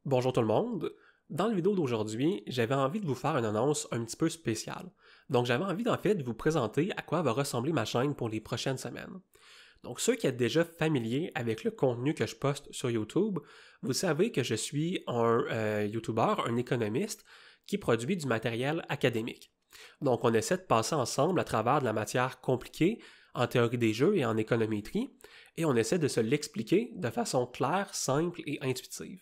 Bonjour tout le monde. Dans la vidéo d'aujourd'hui, j'avais envie de vous faire une annonce un petit peu spéciale. Donc j'avais envie de vous présenter à quoi va ressembler ma chaîne pour les prochaines semaines. Donc ceux qui êtes déjà familiers avec le contenu que je poste sur YouTube, vous savez que je suis un YouTuber, un économiste qui produit du matériel académique. Donc on essaie de passer ensemble à travers de la matière compliquée en théorie des jeux et en économétrie, et on essaie de se l'expliquer de façon claire, simple et intuitive.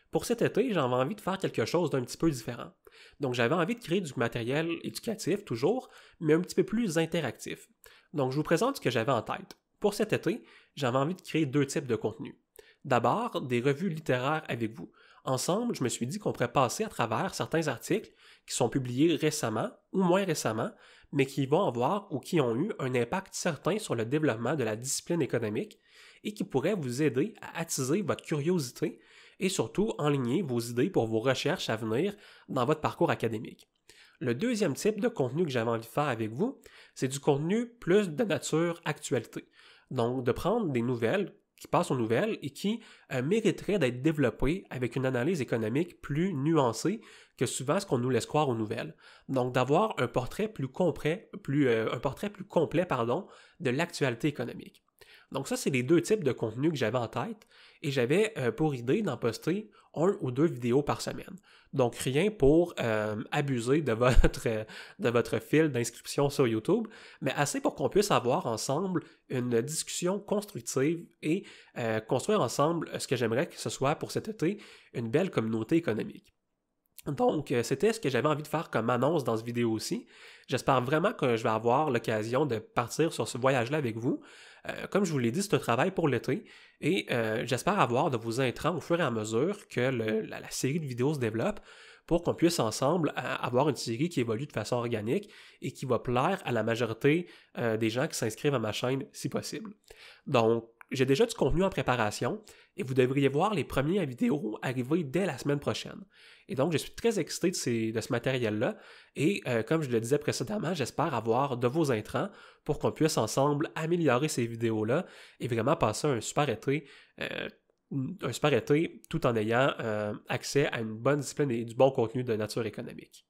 Pour cet été, j'avais envie de faire quelque chose d'un petit peu différent. Donc j'avais envie de créer du matériel éducatif toujours, mais un petit peu plus interactif. Donc je vous présente ce que j'avais en tête. Pour cet été, j'avais envie de créer deux types de contenus. D'abord, des revues littéraires avec vous. Ensemble, je me suis dit qu'on pourrait passer à travers certains articles qui sont publiés récemment ou moins récemment, mais qui vont avoir ou qui ont eu un impact certain sur le développement de la discipline économique et qui pourraient vous aider à attiser votre curiosité et surtout enligner vos idées pour vos recherches à venir dans votre parcours académique. Le deuxième type de contenu que j'avais envie de faire avec vous, c'est du contenu plus de nature actualité. Donc, de prendre des nouvelles qui passent aux nouvelles et qui mériteraient d'être développées avec une analyse économique plus nuancée que souvent ce qu'on nous laisse croire aux nouvelles. Donc, d'avoir un portrait plus complet, de l'actualité économique. Donc ça, c'est les deux types de contenus que j'avais en tête et j'avais pour idée d'en poster un ou deux vidéos par semaine. Donc rien pour abuser de votre fil d'inscription sur YouTube, mais assez pour qu'on puisse avoir ensemble une discussion constructive et construire ensemble ce que j'aimerais que ce soit pour cet été, une belle communauté économique. Donc, c'était ce que j'avais envie de faire comme annonce dans cette vidéo aussi. J'espère vraiment que je vais avoir l'occasion de partir sur ce voyage-là avec vous. Comme je vous l'ai dit, c'est un travail pour l'été et j'espère avoir de vos intrants au fur et à mesure que la série de vidéos se développe pour qu'on puisse ensemble avoir une série qui évolue de façon organique et qui va plaire à la majorité des gens qui s'inscrivent à ma chaîne si possible. Donc, j'ai déjà du contenu en préparation et vous devriez voir les premières vidéos arriver dès la semaine prochaine. Et donc, je suis très excité de ce matériel-là et comme je le disais précédemment, j'espère avoir de vos intrants pour qu'on puisse ensemble améliorer ces vidéos-là et vraiment passer un super été tout en ayant accès à une bonne discipline et du bon contenu de nature économique.